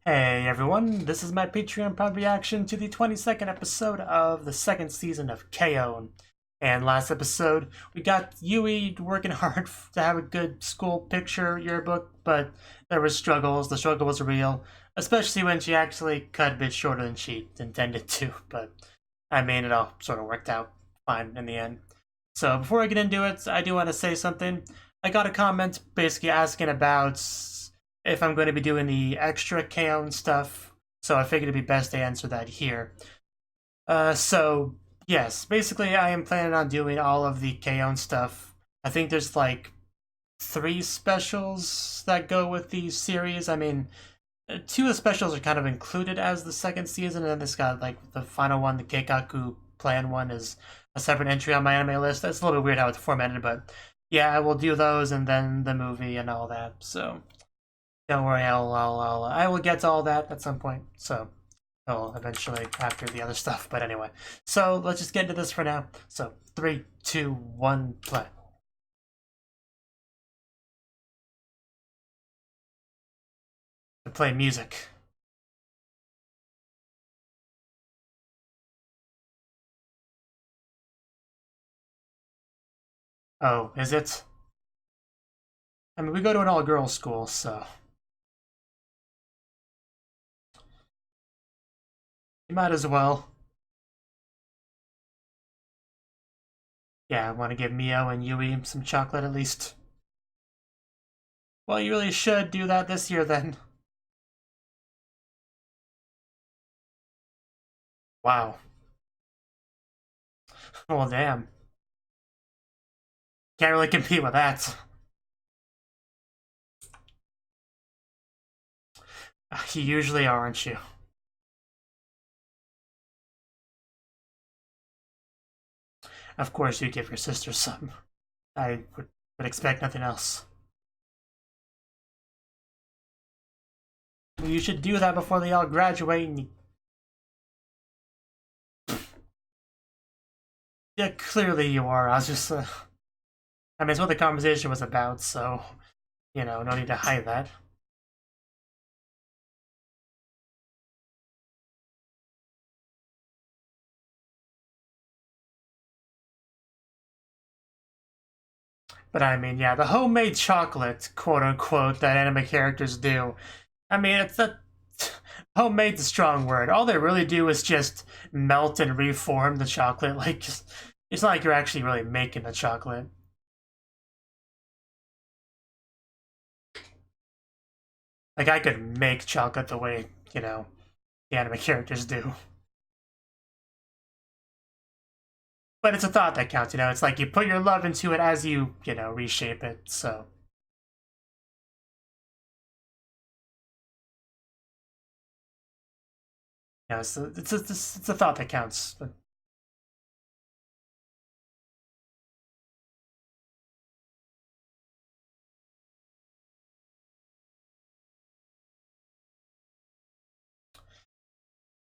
Hey everyone, this is my Patreon proud reaction to the 22nd episode of the second season of K-On! And last episode, we got Yui working hard to have a good school picture yearbook, but there were struggles. The struggle was real, especially when she actually cut a bit shorter than she intended to, but I mean, it all sort of worked out fine in the end. So before I get into it, I do want to say something. I got a comment basically asking about if I'm going to be doing the extra K-On! Stuff, so I figured it'd be best to answer that here. So yes, basically I am planning on doing all of the K-On! Stuff. I think there's like 3 specials that go with the series. I mean, 2 of the specials are kind of included as the second season, and then it's got like the final one, the Keikaku plan one, is a separate entry on MyAnimeLIst. That's a little bit weird how it's formatted, but yeah, I will do those and then the movie and all that. So don't worry, I will get to all that at some point. So, well, eventually after the other stuff. But anyway, so let's just get into this for now. So 3, 2, 1, play. To play music. Oh, is it? I mean, we go to an all-girls school, so you might as well. Yeah, I want to give Mio and Yui some chocolate at least. Well, you really should do that this year then. Wow. Well, damn. Can't really compete with that. You usually are, aren't you? Of course you give your sister some. I would expect nothing else. You should do that before they all graduate and yeah, clearly you are. I was just, I mean, it's what the conversation was about, so, you know, no need to hide that. But I mean, yeah, the homemade chocolate, quote unquote, that anime characters do. I mean, it's a homemade's a strong word. All they really do is just melt and reform the chocolate. Like, it's not like you're actually really making the chocolate. Like, I could make chocolate the way, you know, the anime characters do. But it's a thought that counts, you know? It's like you put your love into it as you know, reshape it, so. You know, it's a thought that counts.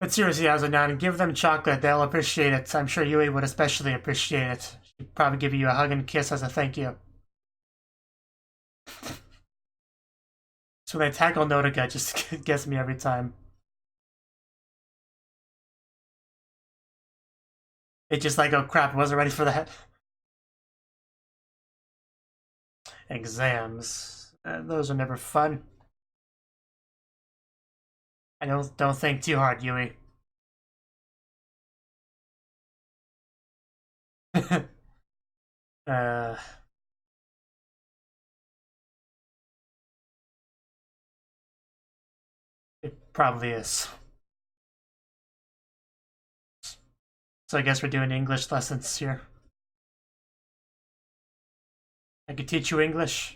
But seriously, as a non, give them chocolate. They'll appreciate it. I'm sure Yui would especially appreciate it. She'd probably give you a hug and kiss as a thank you. So when they tackle Nodoka, it just gets me every time. It's just like, oh crap, I wasn't ready for that. Exams. Those are never fun. I don't think too hard, Yui. uh, it probably is. So I guess we're doing English lessons here. I could teach you English.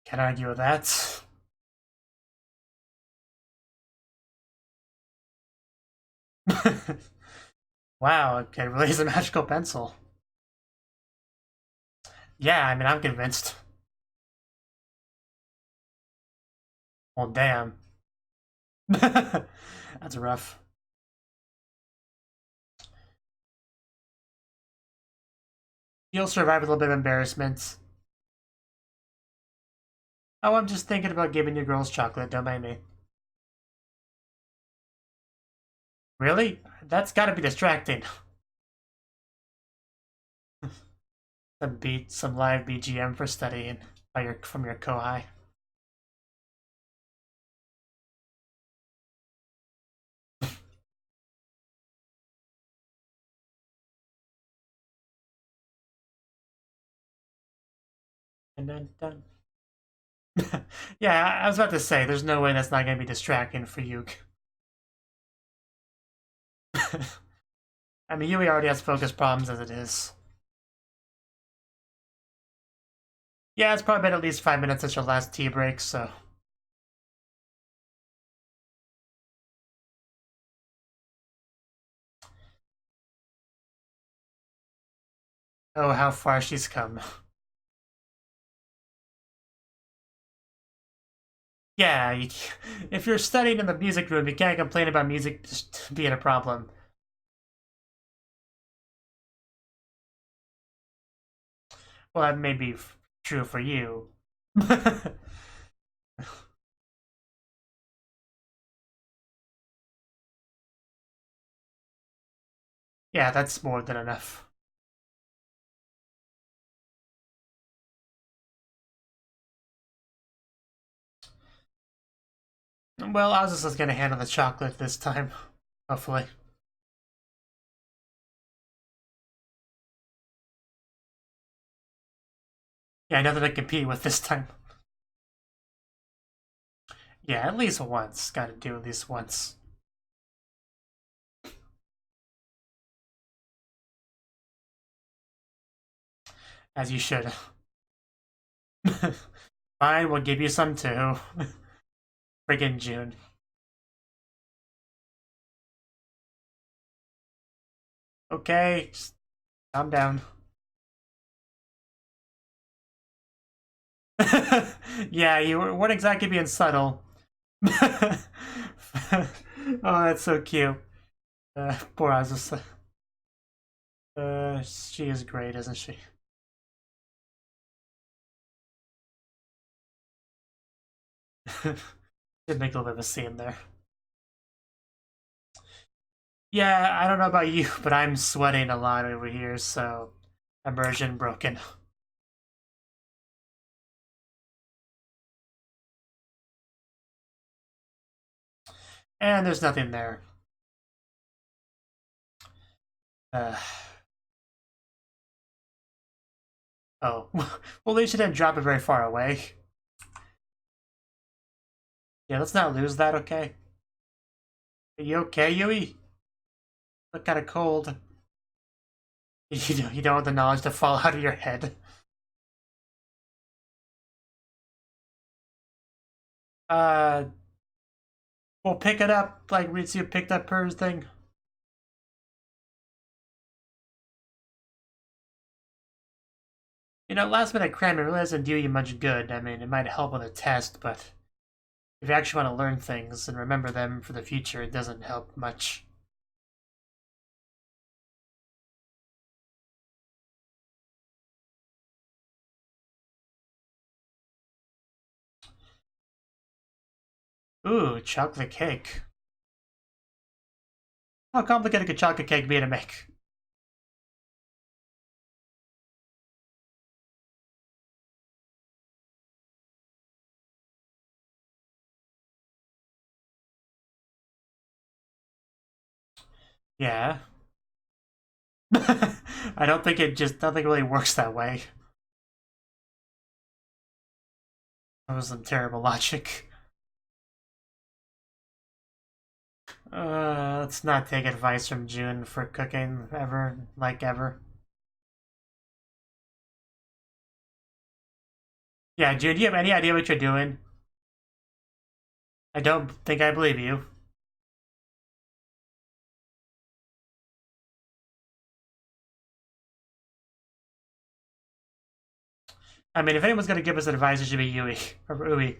Can't argue with that. Wow, okay, release a magical pencil. Yeah, I mean, I'm convinced. Well, damn. That's rough. You'll survive a little bit of embarrassment. Oh, I'm just thinking about giving you girls chocolate, don't mind me. Really? That's gotta be distracting. Some live BGM for studying from your kohai. And then done. Yeah, I was about to say, there's no way that's not gonna be distracting for you. I mean, Yui already has focus problems as it is. Yeah, it's probably been at least 5 minutes since your last tea break, so. Oh, how far she's come. Yeah, if you're studying in the music room, you can't complain about music just being a problem. Well, that may be true for you. Yeah, that's more than enough. Well, Azus is gonna handle the chocolate this time, hopefully. Yeah, nothing to compete with this time. Yeah, at least once. Gotta do at least once. As you should. Fine, we'll give you some too. Friggin' June. Okay, just calm down. Yeah, you weren't exactly being subtle. Oh, that's so cute. Poor Azus. She is great, isn't she? Did make a little bit of a scene there. Yeah, I don't know about you, but I'm sweating a lot over here, so immersion broken. And there's nothing there. Oh. Well, at least you didn't drop it very far away. Yeah, let's not lose that, okay? Are you okay, Yui? Look kind of cold. You don't want the knowledge to fall out of your head. Uh, we'll pick it up like Ritsu picked up her thing. You know, last minute cramming really doesn't do you much good. I mean, it might help with a test, but if you actually want to learn things and remember them for the future, it doesn't help much. Ooh, chocolate cake. How complicated could chocolate cake be to make? Yeah. I don't think it really works that way. That was some terrible logic. Let's not take advice from June for cooking ever. Yeah, June, do you have any idea what you're doing? I don't think I believe you. I mean, if anyone's gonna give us advice, it should be Yui or Ui.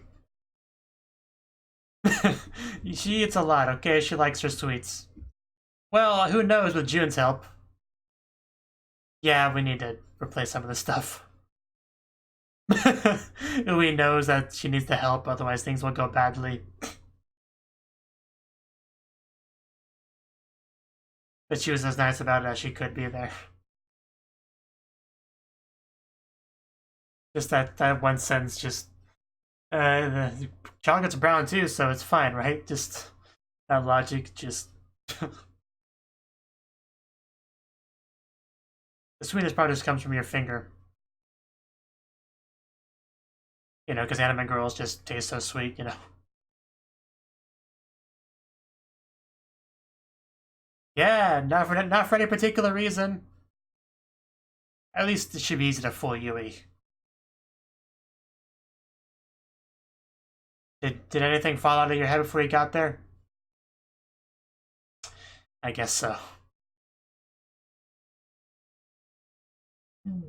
She eats a lot, okay? She likes her sweets. Well, who knows with June's help. Yeah, we need to replace some of the stuff. Ui knows that she needs the help, otherwise things will go badly. But she was as nice about it as she could be there. Just that one sentence, just the chocolate's brown too, so it's fine, right? Just that logic, just the sweetness probably just comes from your finger. You know, because anime girls just taste so sweet, you know. Yeah, not for any particular reason. At least it should be easy to fool Yui. Did anything fall out of your head before you got there? I guess so.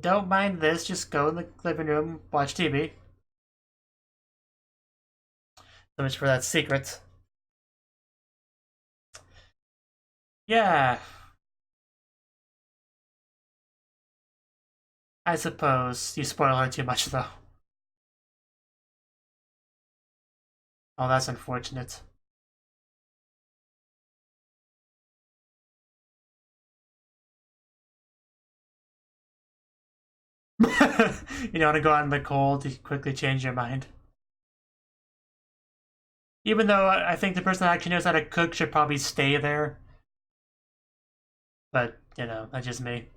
Don't mind this, just go in the living room, watch TV. So much for that secret. Yeah. I suppose you spoil her too much, though. Oh, that's unfortunate. You don't want to go out in the cold to quickly change your mind. Even though I think the person that actually knows how to cook should probably stay there. But, you know, that's just me.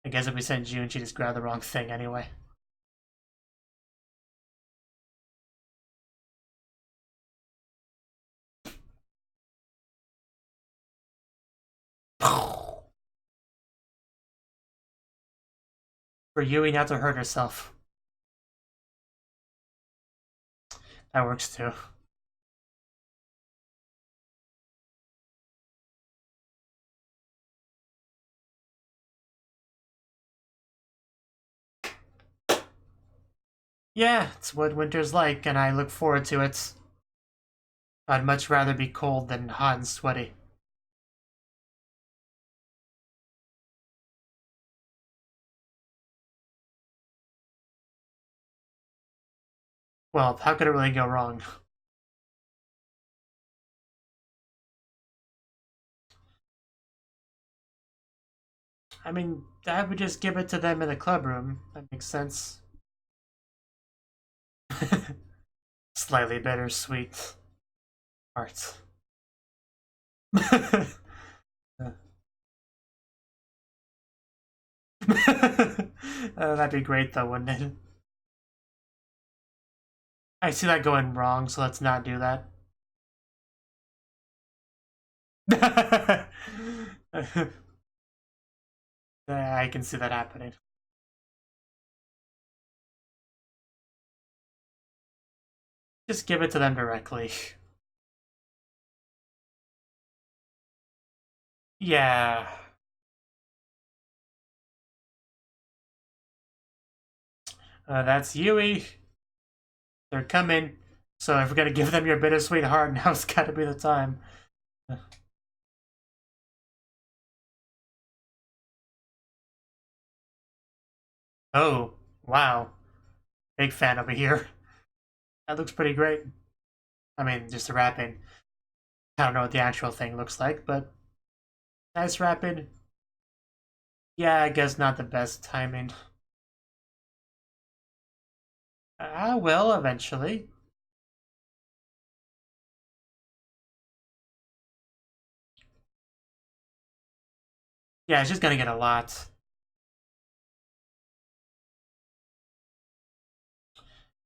I guess if we sent June, she just grabbed the wrong thing anyway. For Yui not to hurt herself. That works too. Yeah, it's what winter's like, and I look forward to it. I'd much rather be cold than hot and sweaty. Well, how could it really go wrong? I mean, I would just give it to them in the club room. That makes sense. Slightly bittersweet art. That'd be great though, wouldn't it? I see that going wrong, so let's not do that. I can see that happening. Just give it to them directly. Yeah. That's Yui. They're coming. So if we're gonna give them your bittersweet heart, now's gotta be the time. Oh, wow. Big fan over here. That looks pretty great. I mean, just the wrapping. I don't know what the actual thing looks like, but nice wrapping. Yeah, I guess not the best timing. I will eventually. Yeah, it's just gonna get a lot.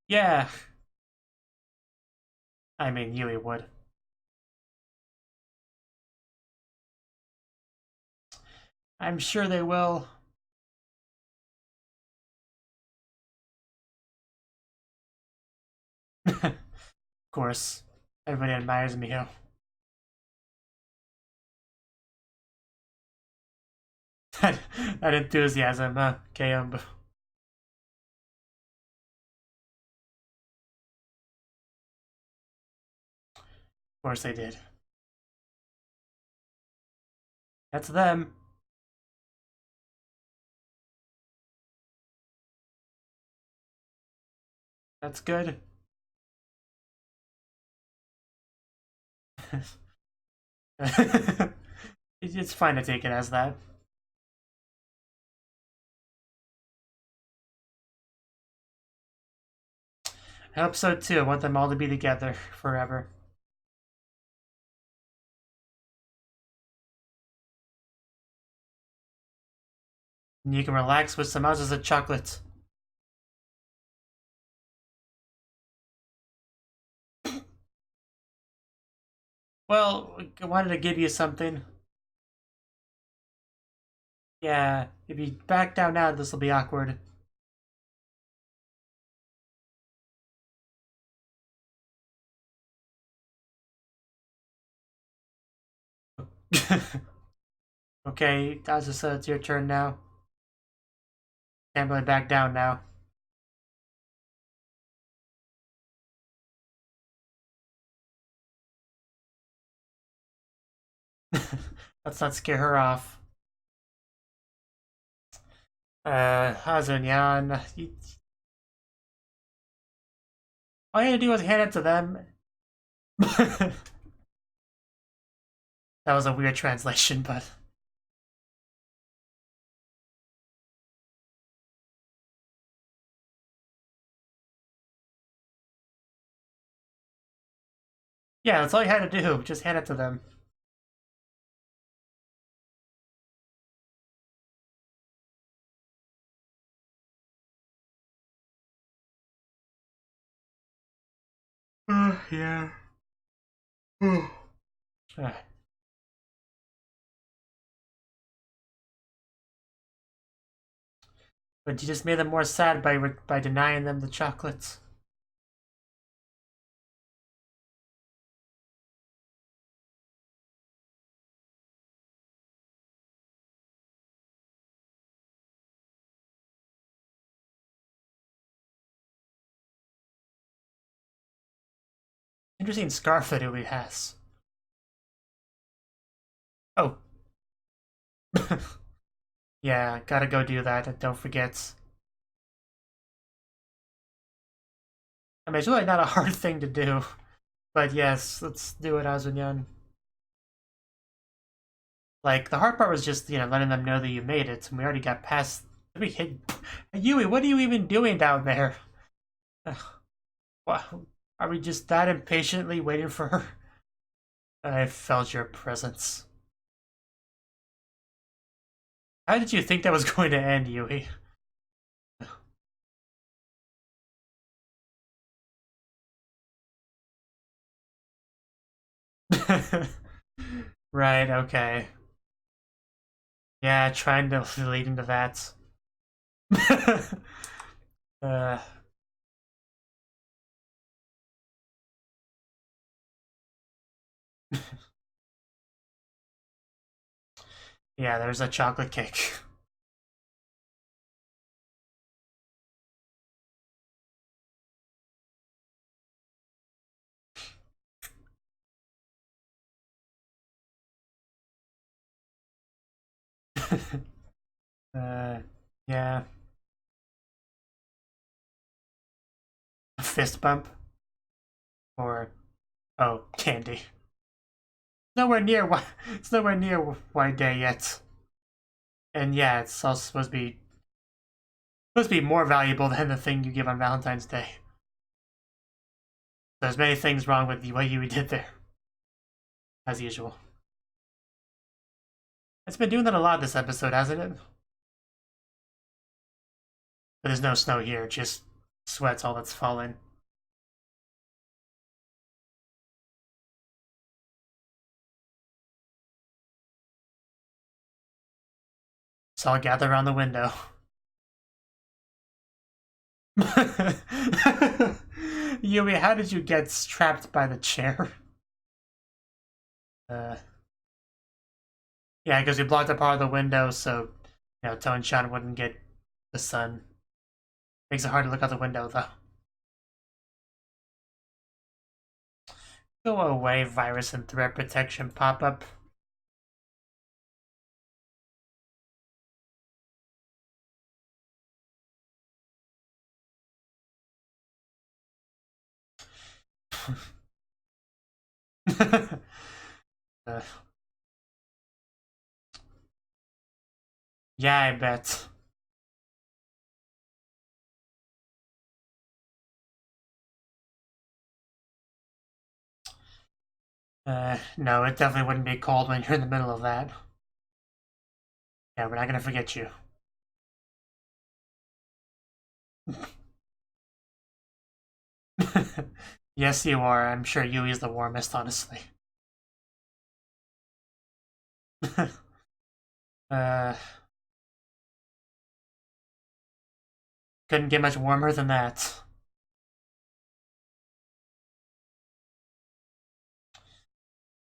Yeah. I mean, Yui would. I'm sure they will. Of course. Everybody admires Miho. that enthusiasm, KM. course they did. That's them. That's good. It's fine to take it as that. I hope so too. I want them all to be together forever. And you can relax with some ounces of chocolate. Well, I wanted to give you something. Yeah, if you back down now, this will be awkward. Okay, Azusa, it's your turn now. Can't really back down now. Let's not scare her off. Hazunyan. All you had to do was hand it to them. That was a weird translation, but... Yeah, that's all you had to do. Just hand it to them. Yeah. But you just made them more sad by denying them the chocolates. Interesting scarf that Uli has. Oh. Yeah, gotta go do that. Don't forget. I mean, it's really not a hard thing to do. But yes, let's do it, Azunyan. Like, the hard part was just, letting them know that you made it, and we already got past... We hit... Yui, what are you even doing down there? Wow. Are we just that impatiently waiting for her? I felt your presence. How did you think that was going to end, Yui? Right, okay. Yeah, trying to lead into that. uh... Yeah, there's a chocolate cake. Yeah. A fist bump? Or, oh, candy. It's nowhere near White Day yet. And yeah, it's also supposed to be more valuable than the thing you give on Valentine's Day. There's many things wrong with what you did there. As usual. It's been doing that a lot this episode, hasn't it? But there's no snow here, just sweat's all that's falling. So I'll gather around the window. Yui, how did you get trapped by the chair? Yeah, because we blocked up part of the window, so Toan-chan wouldn't get the sun. Makes it hard to look out the window, though. Go away, virus and threat protection pop-up. uh, yeah, I bet. No, it definitely wouldn't be cold when you're in the middle of that. Yeah, we're not gonna forget you. Yes, you are. I'm sure Yui's the warmest, honestly. uh, couldn't get much warmer than that.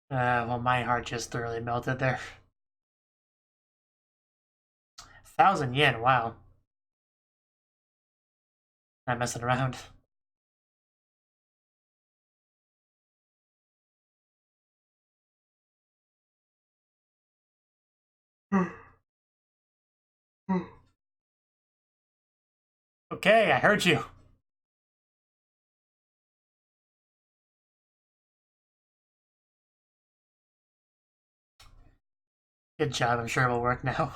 Well, my heart just thoroughly melted there. 1,000 yen, wow. Not messing around. Okay, I heard you. Good job, I'm sure it will work now.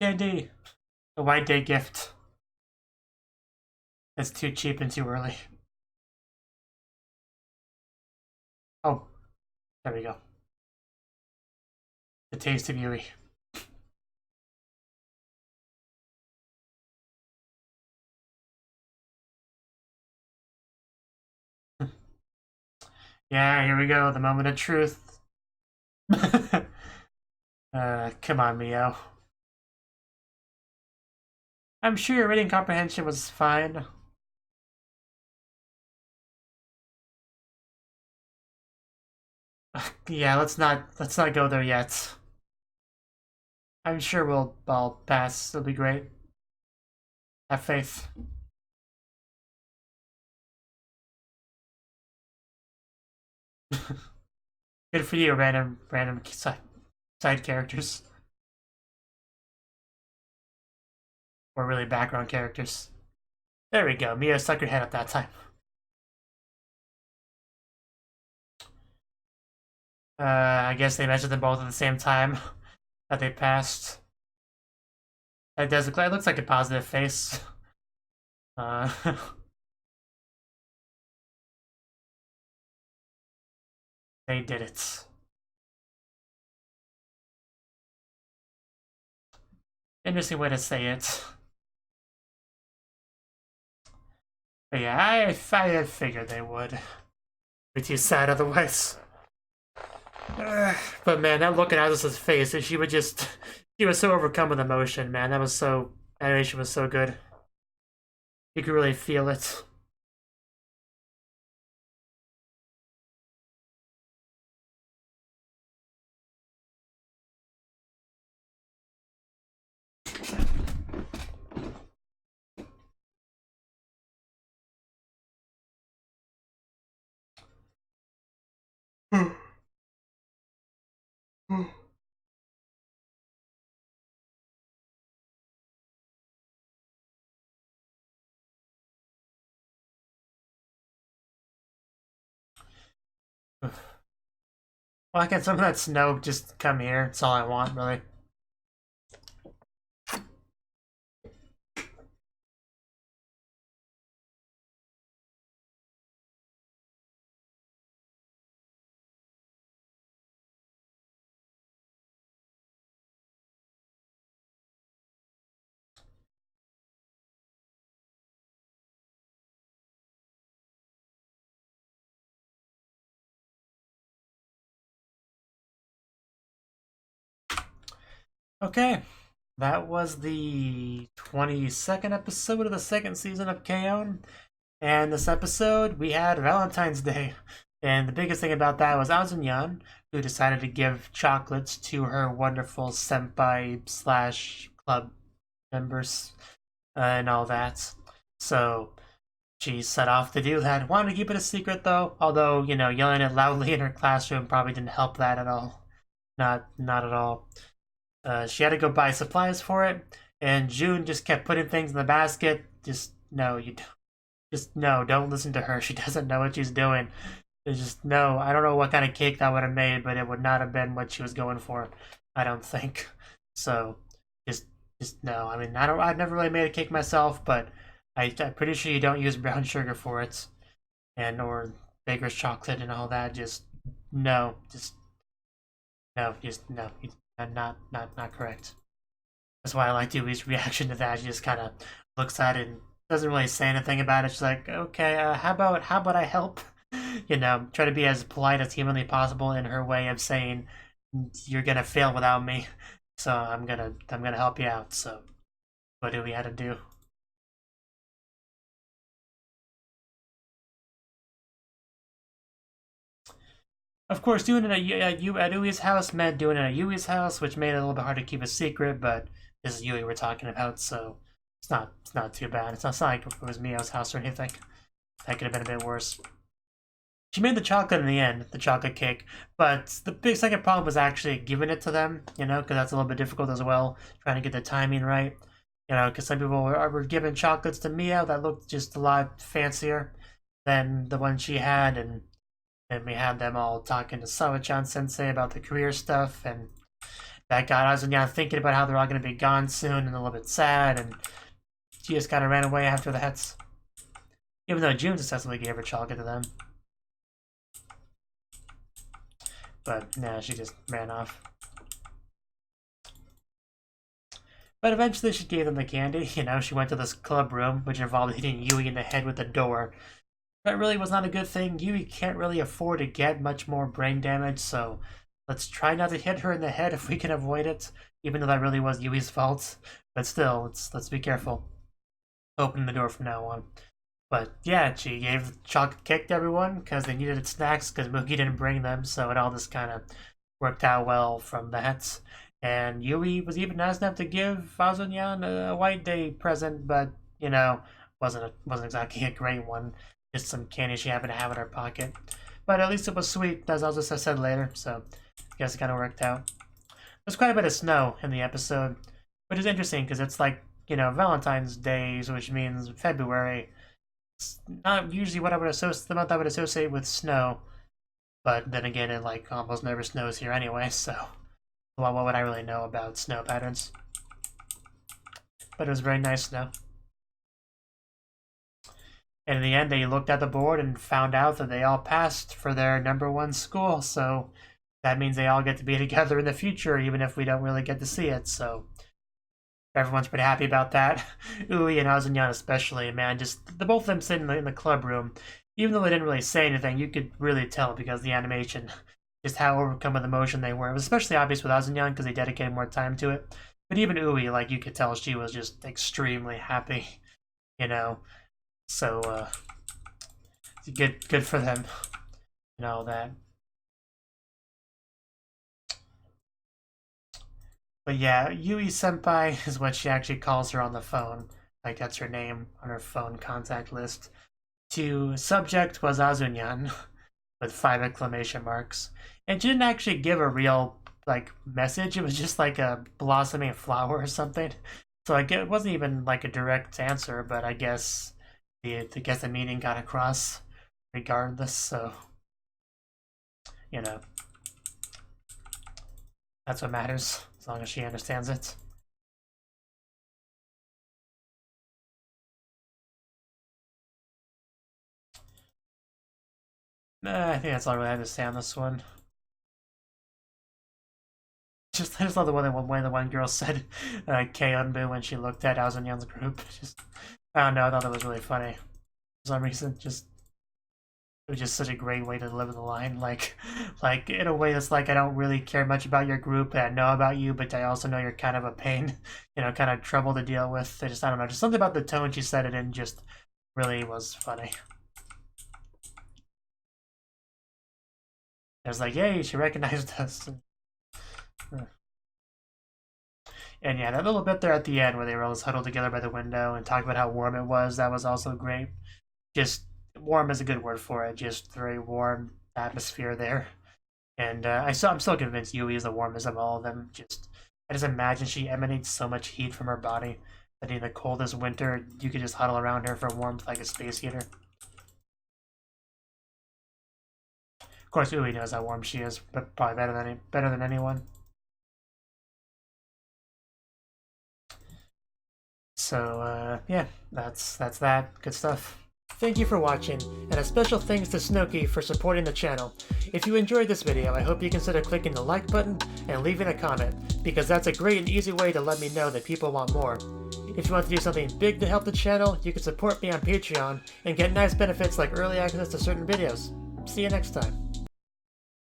Candy. A white day gift. It's too cheap and too early. Oh, there we go. The taste of Yui. Yeah, here we go, the moment of truth. Come on, Mio. I'm sure your reading comprehension was fine. Yeah, let's not go there yet. I'm sure we'll all pass. It'll be great. Have faith. Good for you, random side characters. Or really background characters. There we go. Mia stuck her head up that time. I guess they measured them both at the same time that they passed. It does look like, it looks like a positive face. Uh, they did it. Interesting way to say it. But yeah, I figured they would. Be too sad otherwise. But man, that look at Alice's face, she was so overcome with emotion, man. Animation was so good. You could really feel it. Why can't some of that snow just come here? That's all I want, really. Okay, that was the 22nd episode of the second season of KO. And this episode, we had Valentine's Day. And the biggest thing about that was Alyminya, who decided to give chocolates to her wonderful senpai slash club members and all that. So she set off to do that. Wanted to keep it a secret though, although, you know, yelling it loudly in her classroom probably didn't help that at all. Not at all. She had to go buy supplies for it, and June just kept putting things in the basket. Just no, don't listen to her. She doesn't know what she's doing. It's just no. I don't know what kind of cake that would have made, but it would not have been what she was going for. I don't think. So just no. I mean, I've never really made a cake myself, but I'm pretty sure you don't use brown sugar for it, and or baker's chocolate and all that. Just no. Just no. Not correct. That's why I like Dewey's reaction to that. She just kind of looks at it and doesn't really say anything about it. She's like, okay, how about I help? You know, try to be as polite as humanly possible in her way of saying, you're gonna fail without me, so I'm gonna help you out. So what do we have to do? Of course, doing it at Yui's house meant doing it at Yui's house, which made it a little bit hard to keep a secret, but this is Yui we're talking about, so it's not too bad. It's not like if it was Mio's house or anything. That could have been a bit worse. She made the chocolate in the end, the chocolate cake, but the big second problem was actually giving it to them, you know, because that's a little bit difficult as well, trying to get the timing right. You know, because some people were giving chocolates to Mio that looked just a lot fancier than the one she had, and we had them all talking to Sawachan sensei about the career stuff, and that got Alyminya thinking about how they're all going to be gone soon and a little bit sad, and she just kind of ran away after that. Even though June successfully gave her chocolate to them. But, nah, she just ran off. But eventually she gave them the candy. You know, she went to this club room, which involved hitting Yui in the head with the door. That really was not a good thing. Yui can't really afford to get much more brain damage, so let's try not to hit her in the head if we can avoid it, even though that really was Yui's fault. But still, let's be careful. Open the door from now on. But yeah, she gave the chocolate cake to everyone because they needed snacks because Mookie didn't bring them, so it all just kind of worked out well from that. And Yui was even nice enough to give Alyminya a White Day present, but you know, wasn't exactly a great one. Just some candy she happened to have in her pocket. But at least it was sweet, as I'll just have said later, so I guess it kind of worked out. There's quite a bit of snow in the episode, which is interesting because it's like, you know, Valentine's Day, which means February. It's not usually what I would associate, the month I would associate with snow, but then again, it like almost never snows here anyway, so well, what would I really know about snow patterns? But it was very nice snow. And in the end, they looked at the board and found out that they all passed for their #1 school, so that means they all get to be together in the future, even if we don't really get to see it, so everyone's pretty happy about that. Ui and Alyminya especially, man, just the both of them sitting in the club room, even though they didn't really say anything, you could really tell because the animation, just how overcome with emotion they were. It was especially obvious with Alyminya because they dedicated more time to it. But even Ui, like, you could tell she was just extremely happy, you know? So, good for them and all that. But yeah, Yui Senpai is what she actually calls her on the phone. Like, that's her name on her phone contact list. To subject was Alyminya with 5 exclamation marks. And she didn't actually give a real, like, message. It was just like a blossoming flower or something. So it wasn't even like a direct answer, but I guess the meaning got across regardless, so you know. That's what matters, as long as she understands it. I think that's all I really have to say on this one. I just love the way the one girl said qRumba when she looked at Alyminya's group. Just, I don't know, I thought that was really funny. For some reason, just it was just such a great way to deliver the line, like in a way that's like, I don't really care much about your group, and I know about you, but I also know you're kind of a pain, you know, kind of trouble to deal with. I don't know, just something about the tone she said it in just really was funny. It was like, yay, she recognized us. And yeah, that little bit there at the end where they were all huddled together by the window and talked about how warm it was, that was also great. Just, warm is a good word for it. Just very warm atmosphere there. And I'm still convinced Yui is the warmest of all of them. I just imagine she emanates so much heat from her body that in the coldest winter, you could just huddle around her for warmth like a space heater. Of course, Yui knows how warm she is, but probably better than anyone. So, yeah, that's that. Good stuff. Thank you for watching, and a special thanks to Cnouki for supporting the channel. If you enjoyed this video, I hope you consider clicking the like button and leaving a comment, because that's a great and easy way to let me know that people want more. If you want to do something big to help the channel, you can support me on Patreon and get nice benefits like early access to certain videos. See you next time.